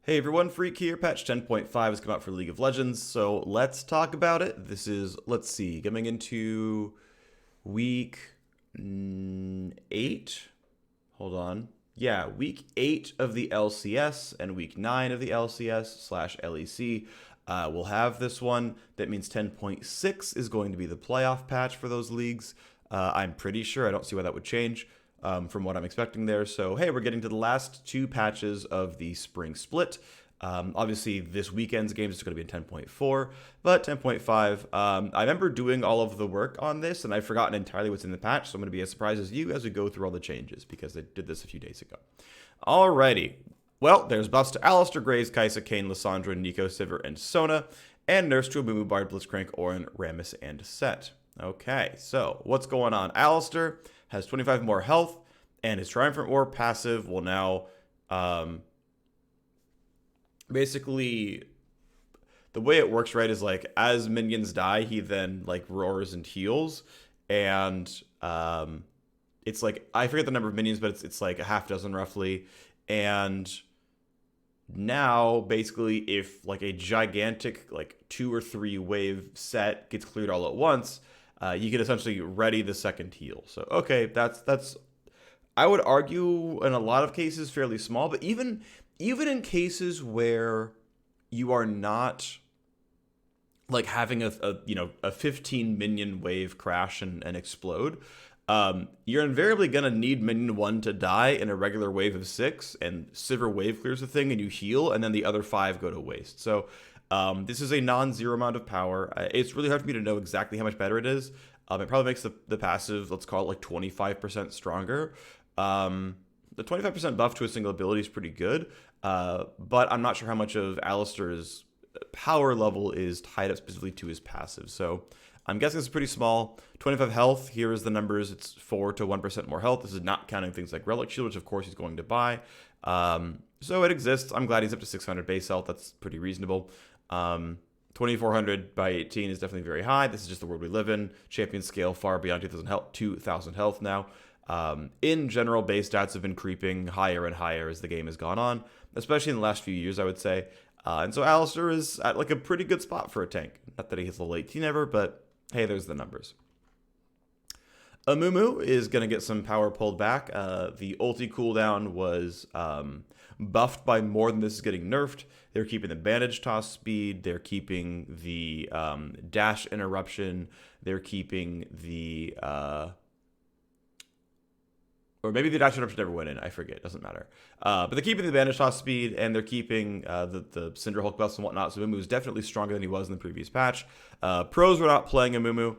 Hey everyone, Phreak here. Patch 10.5 has come out for League of Legends, so let's talk about it. This is, let's see, coming into week 8. Hold on. Yeah, week 8 of the LCS and week 9 of the LCS slash LEC. We'll have this one. That means 10.6 is going to be the playoff patch for those leagues. I'm pretty sure. I don't see why that would change from what I'm expecting there. So, hey, we're getting to the last two patches of the spring split. Obviously, this weekend's game is going to be in 10.4, but 10.5, I remember doing all of the work on this, and I've forgotten entirely what's in the patch, so I'm going to be as surprised as you as we go through all the changes, because I did this a few days ago. Alrighty. Well, there's buffs to Alistair, Graves, Kai'Sa, Kane, Lissandra, Nico, Sivir, and Sona, and nerfs to Amumu, Bard, Blitzcrank, Orin, Rammus, and Set. Okay, so what's going on? Alistair has 25 more health, and his Triumphant War passive will now, basically, the way it works, right, is like as minions die, he then like roars and heals, and it's like, I forget the number of minions, but it's like a half dozen roughly, and now basically if like a gigantic like 2 or 3 wave set gets cleared all at once, you can essentially ready the second heal. So okay, that's I would argue in a lot of cases fairly small, but even in cases where you are not like having a 15 minion wave crash and explode, you're invariably gonna need minion 1 to die in a regular wave of 6, and Sivir wave clears the thing and you heal, and then the other 5 go to waste. So this is a non-zero amount of power. It's really hard for me to know exactly how much better it is. It probably makes the passive, let's call it like 25% stronger. The 25% buff to a single ability is pretty good, but I'm not sure how much of Alistair's power level is tied up specifically to his passive. So I'm guessing it's pretty small. 25 health, here is the numbers. It's 4 to 1% more health. This is not counting things like Relic Shield, which of course he's going to buy. So it exists. I'm glad he's up to 600 base health. That's pretty reasonable. 2400 by 18 is definitely very high. This is just the world we live in. Champion scale far beyond 2000 health now. In general, base stats have been creeping higher and higher as the game has gone on, especially in the last few years, I would say. And so Alistair is at like a pretty good spot for a tank. Not that he hits level 18 ever, but hey, there's the numbers. Amumu is going to get some power pulled back. The ulti cooldown was buffed by more than this is getting nerfed. They're keeping the bandage toss speed. They're keeping the dash interruption. They're keeping the... or maybe the dash interruption never went in. I forget. It doesn't matter. But they're keeping the bandage toss speed, and they're keeping the Cinder Hulk buffs and whatnot. So Amumu is definitely stronger than he was in the previous patch. Pros were not playing Amumu.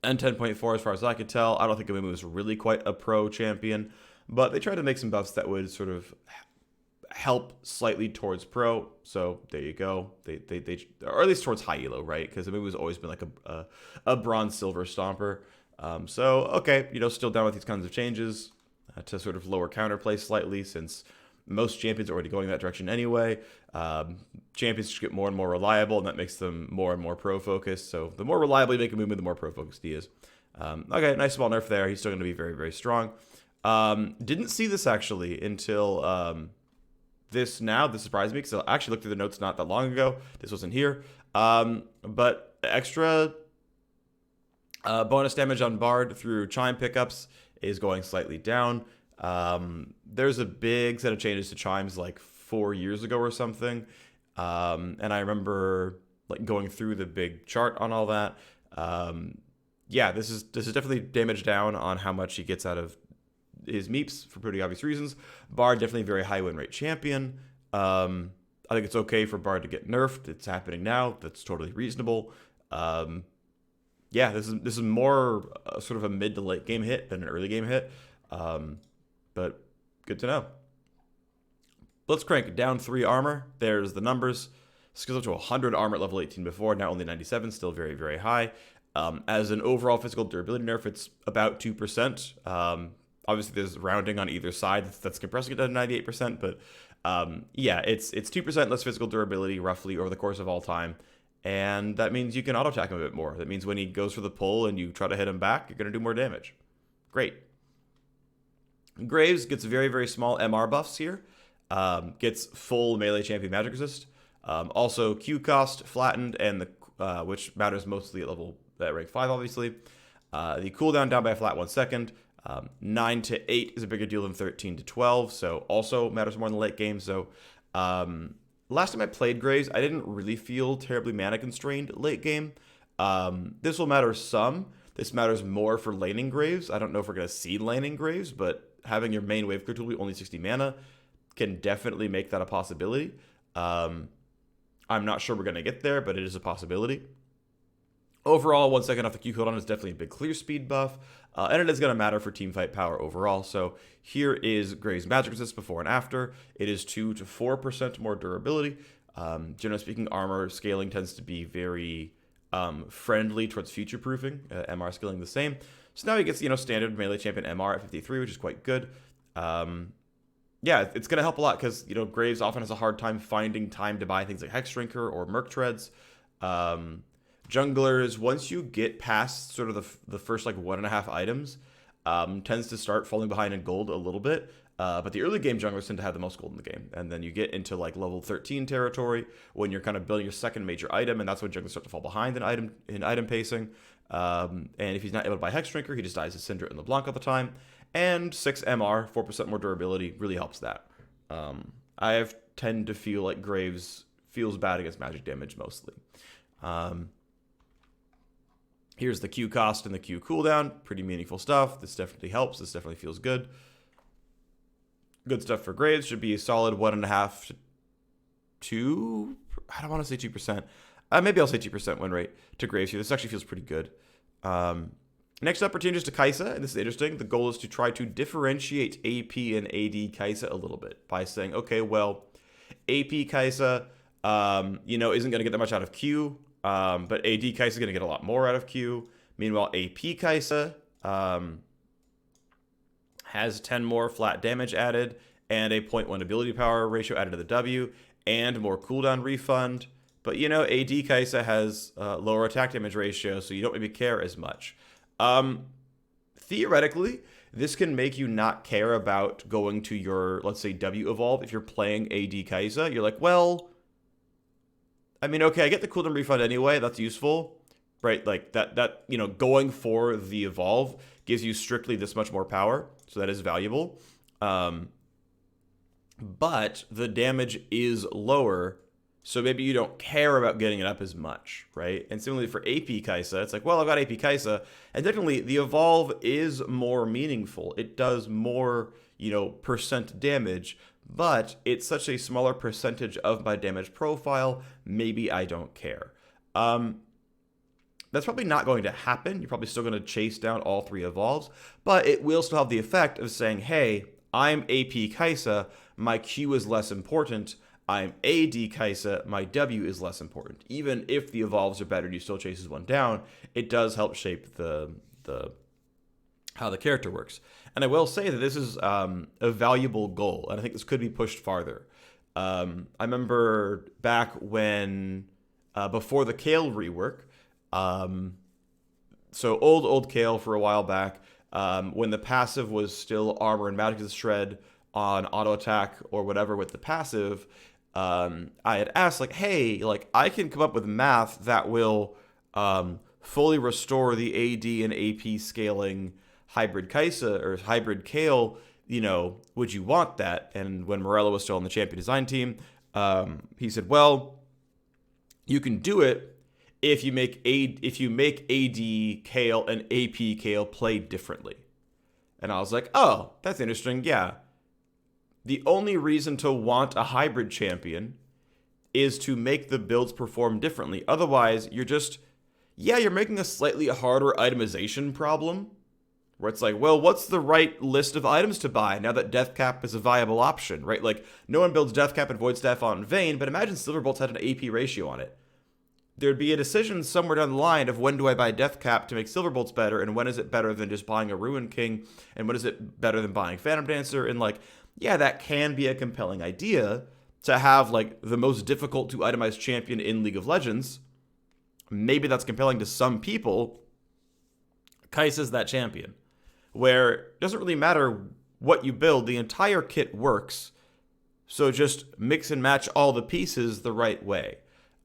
And 10.4, as far as I could tell, I don't think Amumu is really quite a pro champion. But they tried to make some buffs that would sort of help slightly towards pro. So there you go. They or at least towards high elo, right? Because Amumu has always been like a bronze silver stomper. So, okay, still down with these kinds of changes to sort of lower counterplay slightly, since most champions are already going that direction anyway. Champions just get more and more reliable, and that makes them more and more pro-focused. So the more reliable you make a movement, the more pro-focused he is. Okay, nice small nerf there. He's still going to be very, very strong. Didn't see this, actually, until this now. This surprised me, because I actually looked through the notes not that long ago. This wasn't here. But extra... bonus damage on Bard through Chime pickups is going slightly down. There's a big set of changes to Chimes like 4 years ago or something. And I remember like going through the big chart on all that. Yeah, this is definitely damage down on how much he gets out of his meeps for pretty obvious reasons. Bard definitely a very high win rate champion. I think it's okay for Bard to get nerfed. It's happening now. That's totally reasonable. Yeah, this is more sort of a mid to late game hit than an early game hit, but good to know. Blitzcrank down 3 armor. There's the numbers. Skills up to 100 armor at level 18 before, now only 97, still very, very high. As an overall physical durability nerf, it's about 2%. Obviously, there's rounding on either side that's compressing it to 98%, but yeah, it's 2% less physical durability roughly over the course of all time. And that means you can auto-attack him a bit more. That means when he goes for the pull and you try to hit him back, you're going to do more damage. Great. Graves gets very, very small MR buffs here. gets full melee champion magic resist. Also Q cost flattened, and the which matters mostly at rank 5, obviously. The cooldown down by a flat 1 second. 9 to 8 is a bigger deal than 13 to 12, so also matters more in the late game. So last time I played Graves, I didn't really feel terribly mana constrained late game. This will matter some. This matters more for laning Graves. I don't know if we're going to see laning Graves, but having your main wave clear tool be only 60 mana can definitely make that a possibility. I'm not sure we're going to get there, but it is a possibility. Overall, 1 second off the Q cooldown is definitely a big clear speed buff, and it is going to matter for teamfight power overall. So here is Graves' magic resist before and after. It is 2 to 4% more durability. Generally speaking, armor scaling tends to be very friendly towards future-proofing. MR scaling the same. So now he gets, standard melee champion MR at 53, which is quite good. Yeah, it's going to help a lot because, Graves often has a hard time finding time to buy things like Hex Shrinker or Merc Treads. Junglers, once you get past sort of the first 1.5 items, tends to start falling behind in gold a little bit. But the early game junglers tend to have the most gold in the game. And then you get into level 13 territory when you're kind of building your second major item, and that's when junglers start to fall behind in item pacing. And if he's not able to buy Hex Shrinker, he just dies to Syndra and LeBlanc all the time. And 6 MR, 4% more durability, really helps that. I tend to feel like Graves feels bad against magic damage mostly. Here's the Q cost and the Q cooldown. Pretty meaningful stuff. This definitely helps. This definitely feels good. Good stuff for Graves. Should be a solid 1.5 to 2. I don't want to say 2%. Maybe I'll say 2% win rate to Graves here. This actually feels pretty good. Next up pertains to Kai'Sa, and this is interesting. The goal is to try to differentiate AP and AD Kai'Sa a little bit by saying, okay, well, AP Kai'Sa, isn't going to get that much out of Q, but AD Kai'Sa is going to get a lot more out of Q. Meanwhile, AP Kai'Sa has 10 more flat damage added and a 0.1 ability power ratio added to the W and more cooldown refund. But, AD Kai'Sa has lower attack damage ratio, so you don't maybe care as much. Theoretically, this can make you not care about going to your, let's say, W evolve. If you're playing AD Kai'Sa, you're like, well, okay, I get the cooldown refund anyway. That's useful, right? Going for the evolve gives you strictly this much more power. So that is valuable. But the damage is lower. So maybe you don't care about getting it up as much, right? And similarly for AP Kai'Sa, it's like, well, I've got AP Kai'Sa, and technically the evolve is more meaningful. It does more, percent damage, but it's such a smaller percentage of my damage profile, maybe I don't care. That's probably not going to happen. You're probably still going to chase down all 3 evolves, but it will still have the effect of saying, hey, I'm AP Kai'Sa, my Q is less important. I'm AD Kai'Sa, my W is less important. Even if the evolves are better and you still chases one down, it does help shape the how the character works. And I will say that this is a valuable goal, and I think this could be pushed farther. I remember back when, before the Kale rework, so old Kale for a while back, when the passive was still armor and magic shred on auto attack or whatever with the passive, I had asked hey, I can come up with math that will fully restore the AD and AP scaling hybrid Kai'Sa or hybrid Kale, would you want that? And when Morello was still on the champion design team, he said, well, you can do it if you make AD Kale and AP Kale play differently. And I was like, oh, that's interesting. Yeah. The only reason to want a hybrid champion is to make the builds perform differently. Otherwise, you're making a slightly harder itemization problem, where it's like, well, what's the right list of items to buy now that Death Cap is a viable option, right? No one builds Death Cap and Void Staff on vain, but imagine Silverbolts had an AP ratio on it. There'd be a decision somewhere down the line of when do I buy Death Cap to make Silverbolts better, and when is it better than just buying a Ruin King, and when is it better than buying Phantom Dancer, and yeah, that can be a compelling idea to have the most difficult to itemize champion in League of Legends. Maybe that's compelling to some people. Kai'Sa's that champion, where it doesn't really matter what you build, the entire kit works. So just mix and match all the pieces the right way.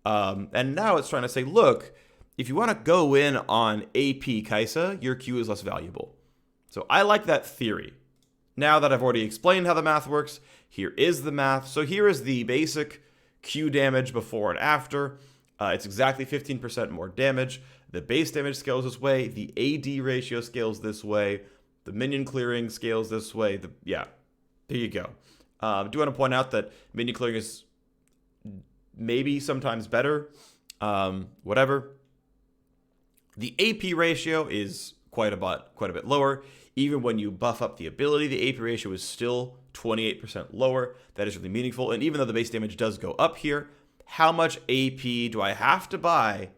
And now it's trying to say, look, if you want to go in on AP Kai'Sa, your Q is less valuable. So I like that theory. Now that I've already explained how the math works, here is the math. So here is the basic Q damage before and after. It's exactly 15% more damage. The base damage scales this way. The AD ratio scales this way. The minion clearing scales this way. Yeah, there you go. I do want to point out that minion clearing is maybe sometimes better. Whatever. The AP ratio is quite a bit lower. Even when you buff up the ability, the AP ratio is still 28% lower. That is really meaningful. And even though the base damage does go up here, how much AP do I have to buy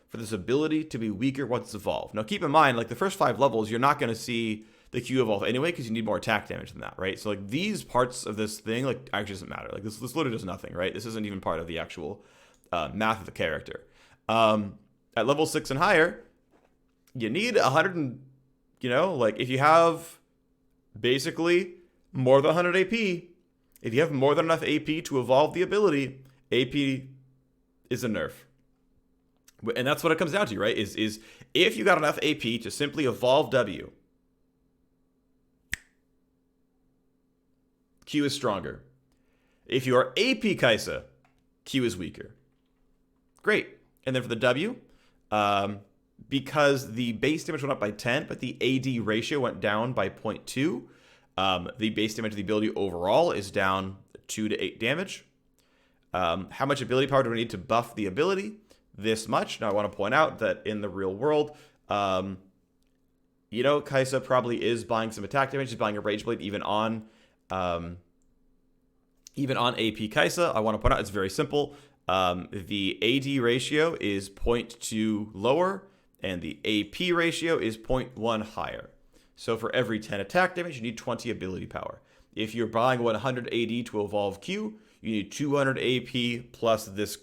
for this ability to be weaker once it's evolved? Now, keep in mind, like the first 5 levels, you're not going to see the Q evolve anyway because you need more attack damage than that, right? So like these parts of this thing like actually doesn't matter. Like this literally does nothing, right? This isn't even part of the actual math of the character. At level 6 and higher, you need 100 and, like if you have basically more than 100 AP, if you have more than enough AP to evolve the ability, AP is a nerf. And that's what it comes down to, right? Is if you got enough AP to simply evolve W, Q is stronger. If you are AP Kai'Sa, Q is weaker. Great. And then for the W, because the base damage went up by 10, but the AD ratio went down by 0.2, the base damage of the ability overall is down 2 to 8 damage. How much ability power do we need to buff the ability? This much. Now I want to point out that in the real world, Kai'Sa probably is buying some attack damage. He's buying a Rage Blade even on AP Kai'Sa. I want to point out it's very simple. The AD ratio is 0.2 lower, and the AP ratio is 0.1 higher. So for every 10 attack damage, you need 20 ability power. If you're buying 100 AD to evolve Q, you need 200 AP plus this,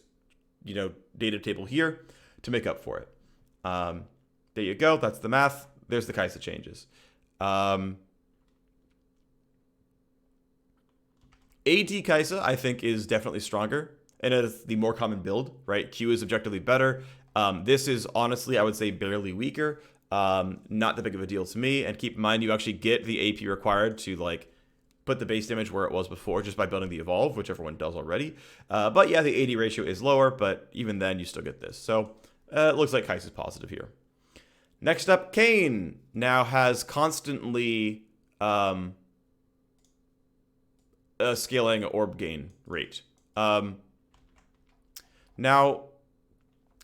data table here to make up for it. There you go. That's the math. There's the Kai'Sa changes. AD Kai'Sa, I think, is definitely stronger, and it is the more common build, right? Q is objectively better. This is honestly, I would say, barely weaker. Not that big of a deal to me. And keep in mind, you actually get the AP required to put the base damage where it was before just by building the evolve, which everyone does already. But yeah, the AD ratio is lower, but even then you still get this. So it looks like Kai'Sa is positive here. Next up, Kane now has constantly a scaling orb gain rate. Now,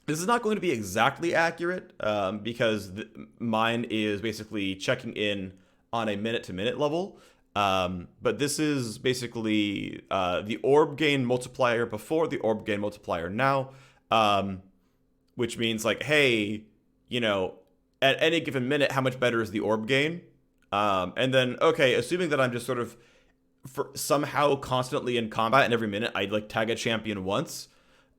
this is not going to be exactly accurate because mine is basically checking in on a minute-to-minute level. But this is basically the orb gain multiplier before the orb gain multiplier now, which means hey, at any given minute, how much better is the orb gain? And then, okay, assuming that I'm just sort of somehow constantly in combat and every minute I'd tag a champion once,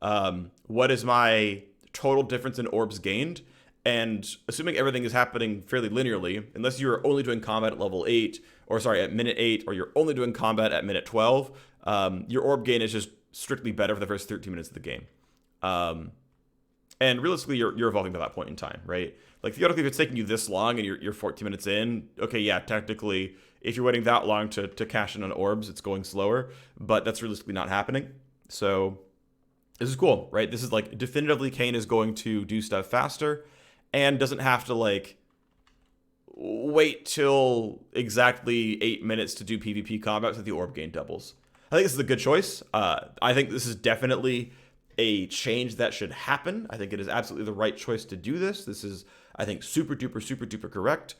what is my total difference in orbs gained? And assuming everything is happening fairly linearly, unless you're only doing combat at level 8, at minute 8, or you're only doing combat at minute 12, your orb gain is just strictly better for the first 13 minutes of the game. And realistically, you're evolving by that point in time, right? Theoretically, if it's taking you this long and you're 14 minutes in, okay, yeah, technically, if you're waiting that long to cash in on orbs, it's going slower, but that's realistically not happening. So this is cool, right? This is definitively Kane is going to do stuff faster and doesn't have to wait till exactly 8 minutes to do PvP combat so that the orb gain doubles. I think this is a good choice. I think this is definitely a change that should happen. I think it is absolutely the right choice to do this. This is, I think, super duper correct.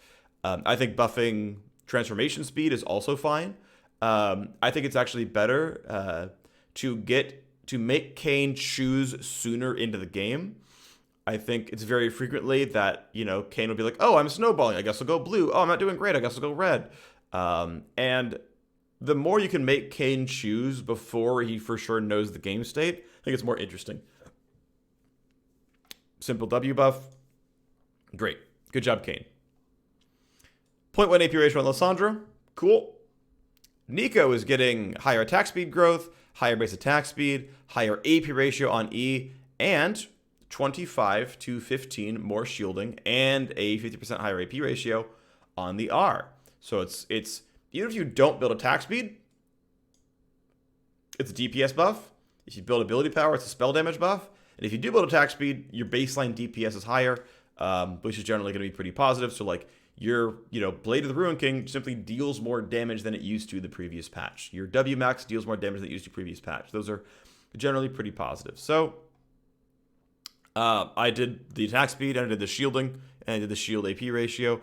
I think buffing transformation speed is also fine. I think it's actually better to make Kane choose sooner into the game. I think it's very frequently that, Kane will be like, oh, I'm snowballing, I guess I'll go blue. Oh, I'm not doing great, I guess I'll go red. And the more you can make Kane choose before he for sure knows the game state, I think it's more interesting. Simple W buff. Great. Good job, Kane. 0.1 AP ratio on Lysandra. Cool. Nico is getting higher attack speed growth, higher base attack speed, higher AP ratio on E, and 25 to 15 more shielding, and a 50% higher AP ratio on the R. So it's even if you don't build attack speed, it's a DPS buff. If you build ability power, it's a spell damage buff. And if you do build attack speed, your baseline DPS is higher, which is generally going to be pretty positive. So like your, Blade of the Ruin King simply deals more damage than it used to the previous patch. Your W max deals more damage than it used to previous patch. Those are generally pretty positive. So I did the attack speed, and I did the shielding, and I did the shield AP ratio.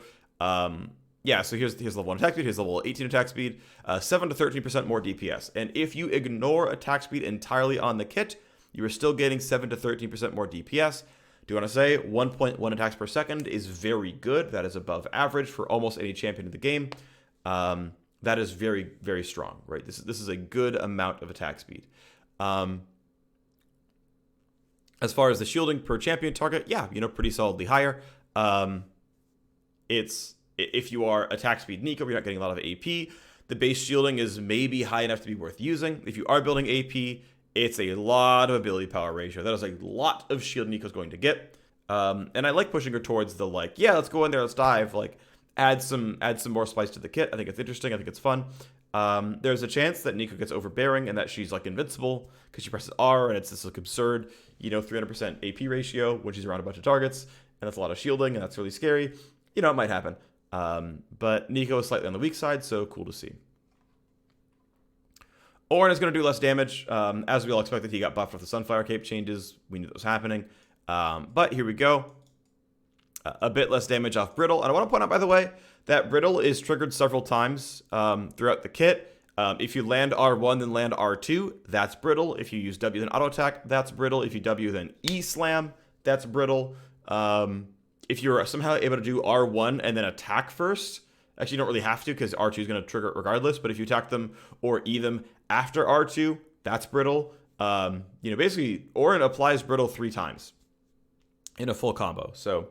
Yeah, so here's level 1 attack speed, here's level 18 attack speed, 7 to 13% more DPS. And if you ignore attack speed entirely on the kit, you are still getting 7 to 13% more DPS. Do you want to say 1.1 attacks per second is very good. That is above average for almost any champion in the game. That is very, very strong, right? This is a good amount of attack speed. As far as the shielding per champion target, yeah, pretty solidly higher. If you are attack speed Nico, you're not getting a lot of AP. The base shielding is maybe high enough to be worth using. If you are building AP, it's a lot of ability power ratio. That is a lot of shield Nico's going to get. And I like pushing her towards the let's go in there, let's dive. Add some more spice to the kit. I think it's interesting. I think it's fun. There's a chance that Nico gets overbearing and that she's invincible because she presses R and it's this absurd, 300% AP ratio when she's around a bunch of targets, and that's a lot of shielding and that's really scary. It might happen. But Nico is slightly on the weak side, so cool to see. Ornn is going to do less damage. As we all expected, he got buffed with the Sunfire Cape changes. We knew that was happening. But here we go. A bit less damage off Brittle. And I want to point out, by the way, that Brittle is triggered several times throughout the kit. If you land R1, then land R2, that's Brittle. If you use W, then auto attack, that's Brittle. If you W, then E slam, that's Brittle. If you're somehow able to do R1 and then attack first, actually you don't really have to because R2 is going to trigger it regardless, but if you attack them or E them after R2, that's Brittle. Basically, Ornn applies Brittle 3 times in a full combo. So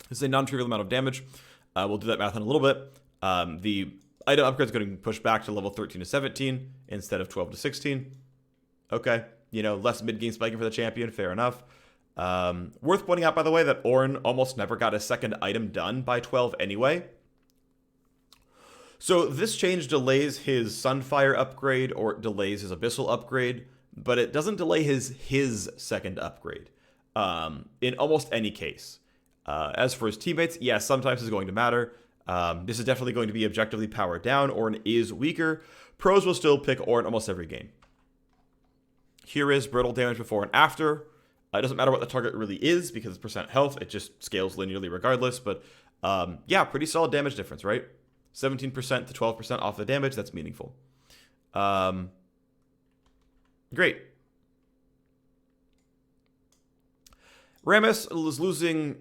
this is a non-trivial amount of damage. We'll do that math in a little bit. The item upgrade is going to push back to level 13 to 17 instead of 12 to 16. Okay, less mid-game spiking for the champion, fair enough. Worth pointing out, by the way, that Ornn almost never got a second item done by 12 anyway. So this change delays his Sunfire upgrade or it delays his Abyssal upgrade, but it doesn't delay his second upgrade in almost any case. As for his teammates, yes, sometimes it's going to matter. This is definitely going to be objectively powered down. Ornn is weaker. Pros will still pick Ornn almost every game. Here is Brittle damage before and after. It doesn't matter what the target really is because it's percent health. It just scales linearly regardless. But yeah, pretty solid damage difference, right? 17% to 12% off the damage. That's meaningful. Great. Rammus is losing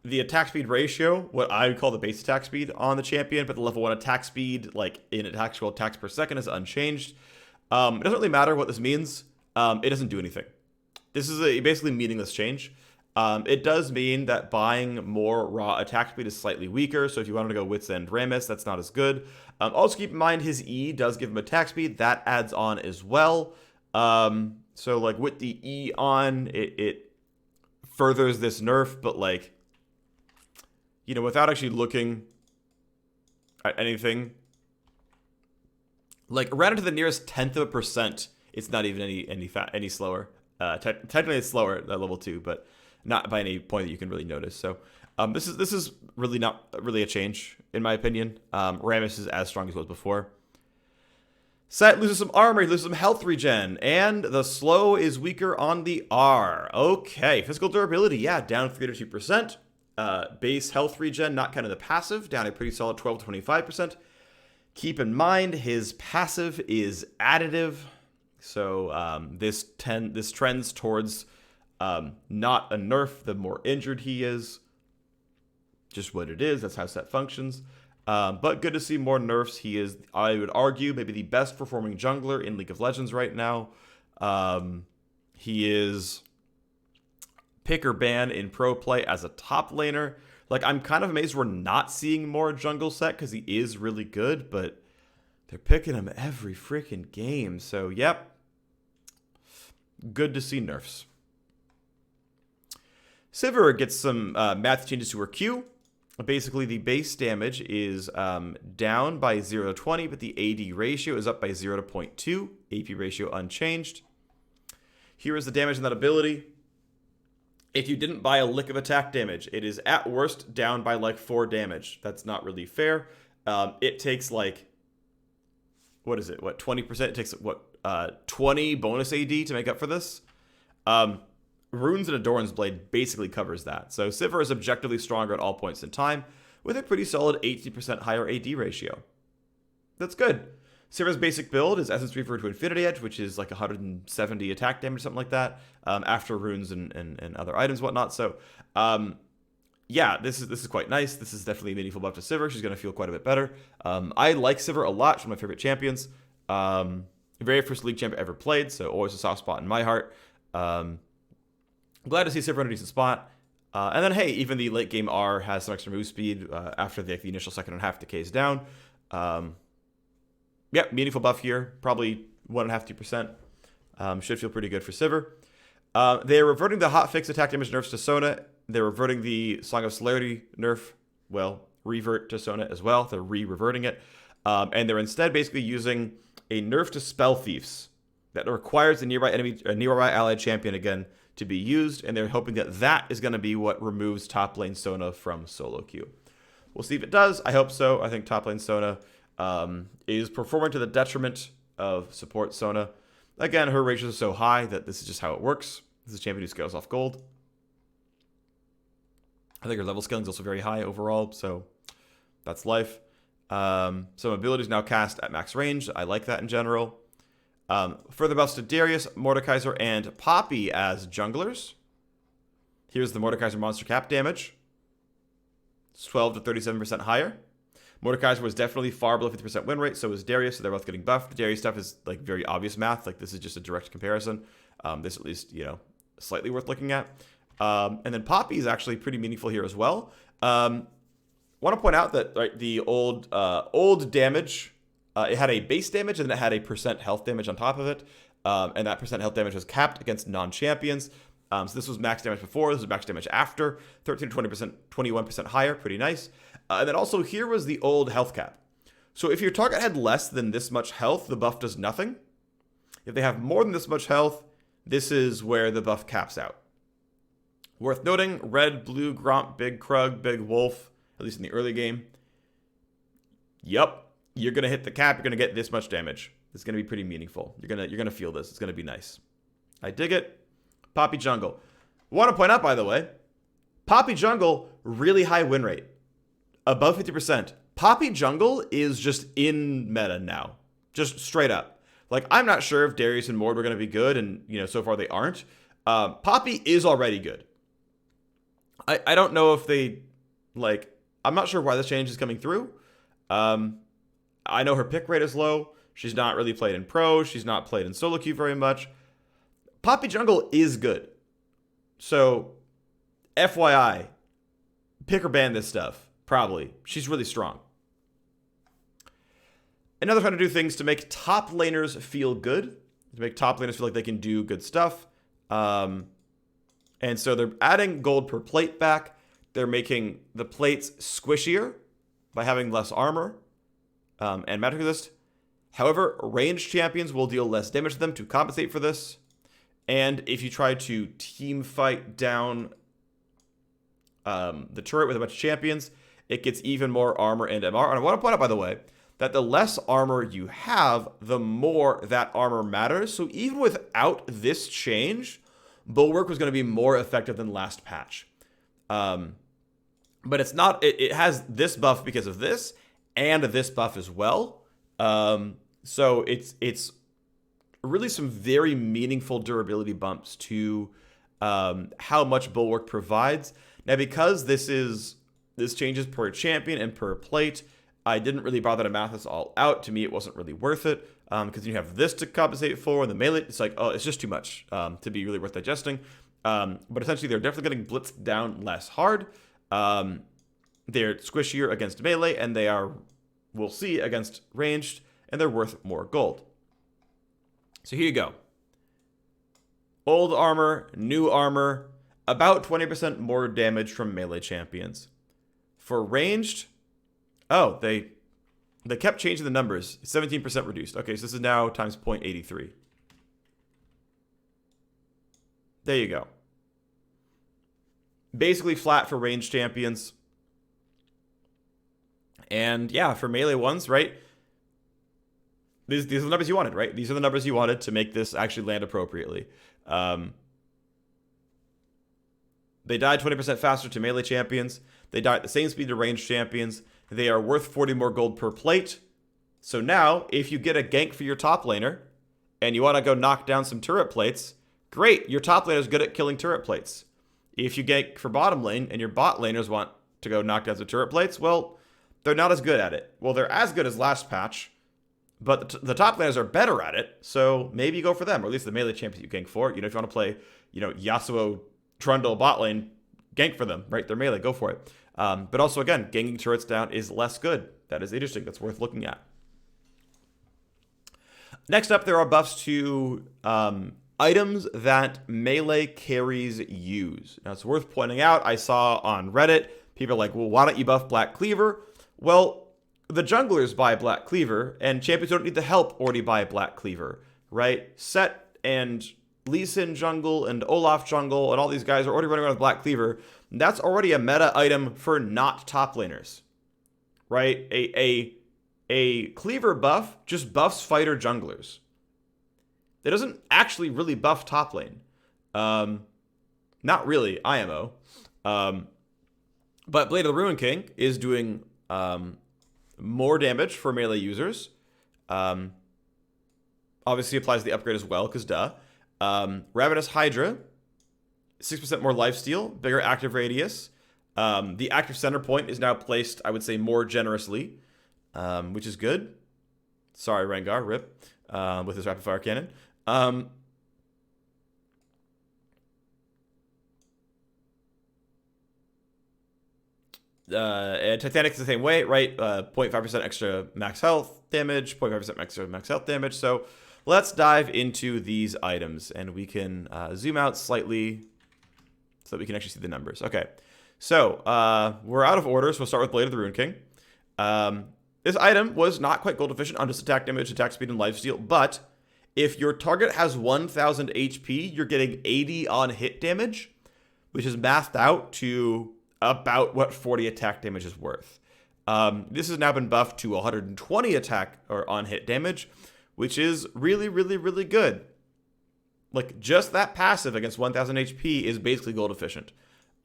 the attack speed ratio, what I would call the base attack speed on the champion, but the level 1 attack speed, in actual attacks per second, is unchanged. It doesn't really matter what this means. It doesn't do anything. This is a basically meaningless change. It does mean that buying more raw attack speed is slightly weaker, so if you wanted to go Wits End Rammus, that's not as good. Also keep in mind his E does give him attack speed. That adds on as well. So with the E on, it furthers this nerf, but without actually looking at anything, around into the nearest 1/10%, it's not even any slower. Technically it's slower at level 2, but not by any point that you can really notice. So this is really not really a change in my opinion. Rammus is as strong as it was before. Set loses some armor, he loses some health regen, and the slow is weaker on the R. Okay, physical durability, yeah, down 3 to 2%. Base health regen, not kind of the passive, down a pretty solid 12 to 25%. Keep in mind his passive is additive. So this trends towards not a nerf the more injured he is. Just what it is. That's how set functions. But good to see more nerfs. He is, I would argue, maybe the best performing jungler in League of Legends right now. He is pick or ban in pro play as a top laner. I'm kind of amazed we're not seeing more jungle set because he is really good, but They're picking him every freaking game. So, yep. Good to see nerfs. Sivir gets some math changes to her Q. Basically, the base damage is down by 0 to 20, but the AD ratio is up by 0 to 0.2. AP ratio unchanged. Here is the damage in that ability. If you didn't buy a lick of attack damage, it is at worst down by like 4 damage. That's not really fair. It takes like, what is it? What, 20%? It takes what, 20 bonus AD to make up for this? Runes and Adoran's Blade basically covers that. So Sivir is objectively stronger at all points in time, with a pretty solid 80% higher AD ratio. That's good. Sivir's basic build is Essence Reaver to Infinity Edge, which is like 170 attack damage, something like that, after runes and other items, whatnot. So, yeah, this is quite nice. This is definitely a meaningful buff to Sivir. She's going to feel quite a bit better. I like Sivir a lot. She's one of my favorite champions. Very first League champ I ever played, so always a soft spot in my heart. Glad to see Sivir in a decent spot. And then, hey, even the late game R has some extra move speed after the initial second and a half decays down. Yeah, meaningful buff here. Probably 1.5%, 2%. Should feel pretty good for Sivir. They're reverting the hotfix attack damage nerfs to Sona. They're reverting the Song of Celerity nerf. Well, revert to Sona as well. They're re-reverting it. And they're instead basically using a nerf to Spell Thieves that requires a nearby allied champion again to be used, and they're hoping that that is going to be what removes top lane Sona from solo queue. We'll see if it does. I hope so. I think top lane Sona is performing to the detriment of support Sona. Again, her ratios are so high that this is just how it works. This is a champion who scales off gold. I think her level scaling is also very high overall, so that's life. Some abilities now cast at max range. I like that in general. Further buffs to Darius, Mordekaiser, and Poppy as junglers. Here's the Mordekaiser monster cap damage. It's 12 to 37% higher. Mordekaiser was definitely far below 50% win rate, so was Darius, so they're both getting buffed. The Darius stuff is like very obvious math, like this is just a direct comparison. This at least, slightly worth looking at. And then Poppy is actually pretty meaningful here as well. Want to point out that the old damage, it had a base damage and then it had a percent health damage on top of it. And that percent health damage was capped against non-champions. So this was max damage before, this was max damage after. 13 to 20%, 21% higher, pretty nice. And then also here was the old health cap. So if your target had less than this much health, the buff does nothing. If they have more than this much health, this is where the buff caps out. Worth noting, red, blue, Gromp, big Krug, big Wolf, at least in the early game. Yup, you're going to hit the cap, you're going to get this much damage. It's going to be pretty meaningful. You're going to feel this. It's going to be nice. I dig it. Poppy Jungle. Want to point out, by the way, Poppy Jungle, really high win rate. Above 50%. Poppy Jungle is just in meta now. Just straight up. Like, I'm not sure if Darius and Mord were going to be good, and, so far they aren't. Poppy is already good. I don't know if they, I'm not sure why this change is coming through. I know her pick rate is low. She's not really played in pro. She's not played in solo queue very much. Poppy Jungle is good. So, FYI, pick or ban this stuff. Probably. She's really strong. And now they're trying to do things to make top laners feel good. To make top laners feel like they can do good stuff. And so they're adding gold per plate back. They're making the plates squishier by having less armor and magic resist. However, ranged champions will deal less damage to them to compensate for this. And if you try to team fight down the turret with a bunch of champions, it gets even more armor and MR. And I want to point out, by the way, that the less armor you have, the more that armor matters. So even without this change, Bulwark was going to be more effective than last patch. But it's not, it has this buff because of this, and this buff as well. So it's really some very meaningful durability bumps to how much Bulwark provides. Now, because this changes per champion and per plate, I didn't really bother to math this all out. To me, it wasn't really worth it, because you have this to compensate for, and the melee, it's like, oh, it's just too much to be really worth digesting. But essentially, they're definitely getting blitzed down less hard. They're squishier against melee, and they are, we'll see, against ranged. and they're worth more gold. So here you go. Old armor, new armor, about 20% more damage from melee champions. For ranged, oh, they kept changing the numbers. 17% reduced. Okay, so this is now times 0.83. There you go. Basically flat for ranged champions. And yeah, for melee ones, right? These are the numbers you wanted, right? These are the numbers you wanted to make this actually land appropriately. They died 20% faster to melee champions. They die at the same speed to ranged champions. They are worth 40 more gold per plate. So now, if you get a gank for your top laner, and you want to go knock down some turret plates, great, your top laner is good at killing turret plates. If you gank for bottom lane, and your bot laners want to go knock down some turret plates, well, they're not as good at it. Well, they're as good as last patch, but the top laners are better at it, so maybe you go for them, or at least the melee champions you gank for. You know, if you want to play, Yasuo Trundle bot lane, gank for them, right? They're melee, go for it. But also, again, ganking turrets down is less good. That is interesting. That's worth looking at. Next up, there are buffs to items that melee carries use. Now, it's worth pointing out, I saw on Reddit, people are like, well, why don't you buff Black Cleaver? Well, the junglers buy Black Cleaver, and champions don't need the help already buy Black Cleaver, right? Set and Lee Sin jungle and Olaf jungle and all these guys are already running around with Black Cleaver. That's already a meta item for not top laners, right? A Cleaver buff just buffs fighter junglers. It doesn't actually really buff top lane. Not really, IMO. But Blade of the Ruin King is doing more damage for melee users. Obviously applies the upgrade as well, because duh. Ravenous Hydra, 6% more lifesteal, bigger active radius. The active center point is now placed, I would say, more generously, which is good. Sorry, Rengar, rip, with his rapid fire cannon. And Titanic is the same way, right? 0.5% extra max health damage, 0.5% extra max health damage. So let's dive into these items, and we can zoom out slightly so that we can actually see the numbers. Okay, so we're out of order, so we'll start with Blade of the Ruin King. This item was not quite gold efficient on just attack damage, attack speed, and lifesteal, but if your target has 1,000 HP, you're getting 80 on hit damage, which is mathed out to about what 40 attack damage is worth. This has now been buffed to 120 attack or on hit damage, which is really, really, really good. Like, just that passive against 1,000 HP is basically gold efficient.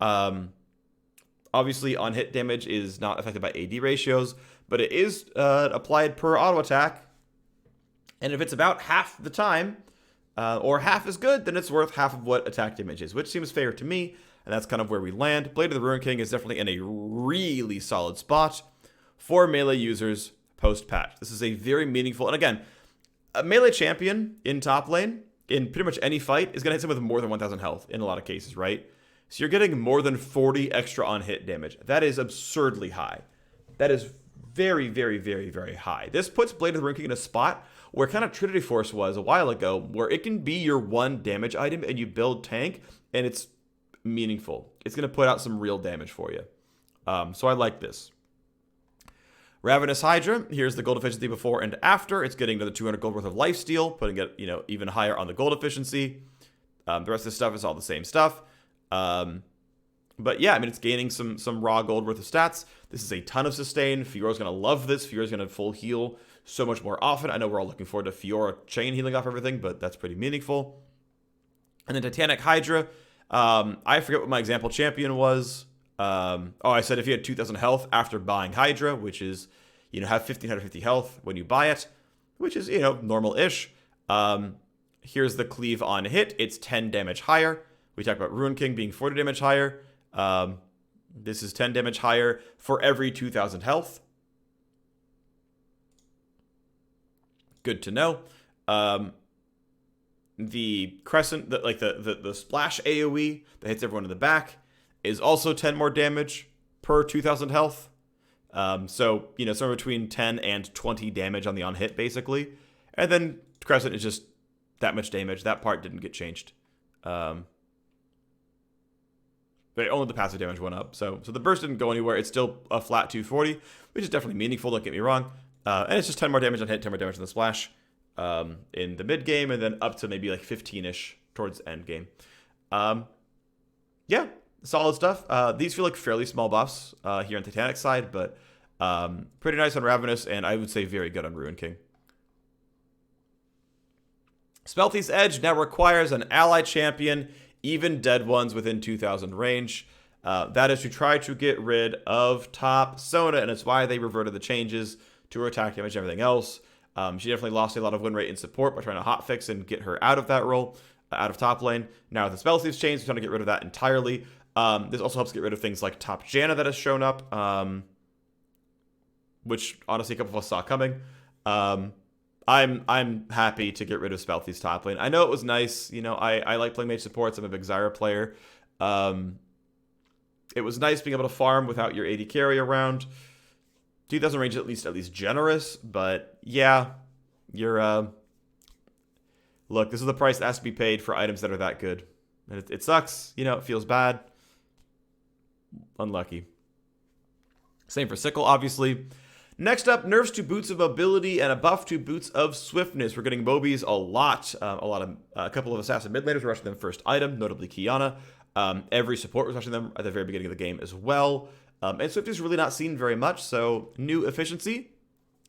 Obviously, on hit damage is not affected by AD ratios, but it is applied per auto attack. And if it's about half the time, or half as good, then it's worth half of what attack damage is, which seems fair to me. And that's kind of where we land. Blade of the Ruin King is definitely in a really solid spot for melee users post-patch. This is a very meaningful, and again, a melee champion in top lane, in pretty much any fight, is going to hit someone with more than 1,000 health in a lot of cases, right? So you're getting more than 40 extra on hit damage. That is absurdly high. That is very, very, very, very high. This puts Blade of the Ruin King in a spot where kind of Trinity Force was a while ago, where it can be your one damage item and you build tank, and it's meaningful. It's going to put out some real damage for you. So I like this. Ravenous Hydra, here's the gold efficiency before and after. It's getting another 200 gold worth of lifesteal, putting it, even higher on the gold efficiency. The rest of this stuff is all the same stuff. But yeah, I mean, it's gaining some raw gold worth of stats. This is a ton of sustain. Fiora's going to love this. Fiora's going to full heal so much more often. I know we're all looking forward to Fiora chain healing off everything, but that's pretty meaningful. And then Titanic Hydra. I forget what my example champion was. I said if you had 2,000 health after buying Hydra, which is, have 1,550 health when you buy it, which is, normal-ish. Here's the cleave on hit. It's 10 damage higher. We talked about Ruin King being 40 damage higher. This is 10 damage higher for every 2,000 health. Good to know. The Crescent, the splash AoE that hits everyone in the back is also 10 more damage per 2,000 health. So, somewhere between 10 and 20 damage on the on-hit, basically. And then Crescent is just that much damage. That part didn't get changed. But only the passive damage went up. So the burst didn't go anywhere. It's still a flat 240, which is definitely meaningful, don't get me wrong. And it's just 10 more damage on hit, 10 more damage on the splash in the mid game, and then up to maybe like 15-ish towards end game. Yeah, solid stuff. These feel like fairly small buffs here on Titanic side, but pretty nice on Ravenous, and I would say very good on Ruin King. Spellthief's Edge now requires an ally champion, even dead ones within 2,000 range. That is to try to get rid of top Sona, and it's why they reverted the changes to her attack damage and everything else. She definitely lost a lot of win rate in support by trying to hotfix and get her out of that role, out of top lane. Now with the Spellthief's change, we're trying to get rid of that entirely. This also helps get rid of things like top Janna that has shown up, which honestly a couple of us saw coming. I'm happy to get rid of Spellthief's top lane. I know it was nice. I like playing mage supports. I'm a big Zyra player. It was nice being able to farm without your AD carry around. 2,000 range at least generous, but yeah, you're look, this is the price that has to be paid for items that are that good. And it sucks, it feels bad. Unlucky. Same for Sickle, obviously. Next up, nerfs to boots of mobility and a buff to boots of swiftness. We're getting Mobies a lot. A couple of assassin mid laners were rushing them first item, notably Kiana. Every support was rushing them at the very beginning of the game as well. And Swift is really not seen very much, so new efficiency.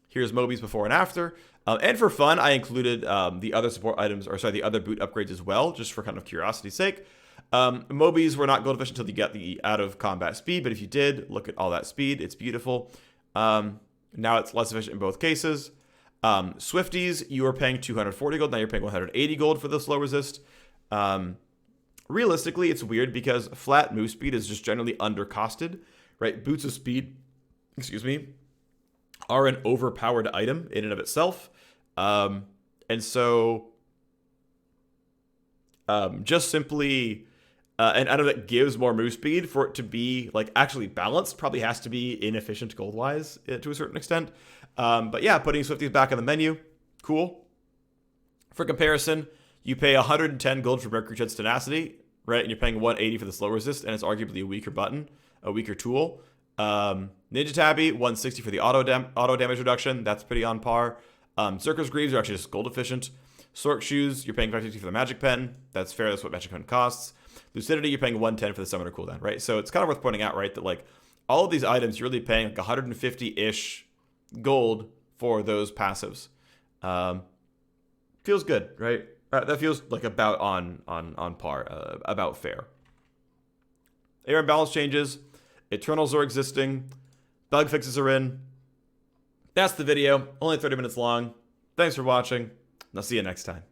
Here's Mobies before and after. And for fun, I included the other support items, the other boot upgrades as well, just for kind of curiosity's sake. Mobies were not gold efficient until you get the out of combat speed, but if you did, look at all that speed. It's beautiful. Now it's less efficient in both cases. Swifties, you were paying 240 gold. Now you're paying 180 gold for the slow resist. Realistically, it's weird because flat move speed is just generally undercosted, right? Boots of speed, are an overpowered item in and of itself. And so just simply an item that gives more move speed, for it to be like actually balanced, probably has to be inefficient gold wise to a certain extent. But yeah, putting Swifties back on the menu, cool. For comparison, you pay 110 gold for Mercury Tread's Tenacity, right? And you're paying 180 for the slow resist, and it's arguably a weaker button, a weaker tool. Ninja Tabby, 160 for the auto damage reduction. That's pretty on par. Circus Greaves are actually just gold efficient. Sork Shoes, you're paying 550 for the Magic Pen. That's fair. That's what Magic Pen costs. Lucidity, you're paying 110 for the Summoner cooldown, right? So it's kind of worth pointing out, right, that like all of these items, you're really paying like 150-ish gold for those passives. Feels good, right? That feels like about on par, about fair. Air imbalance changes. Eternals are existing. Bug fixes are in. That's the video. Only 30 minutes long. Thanks for watching. I'll see you next time.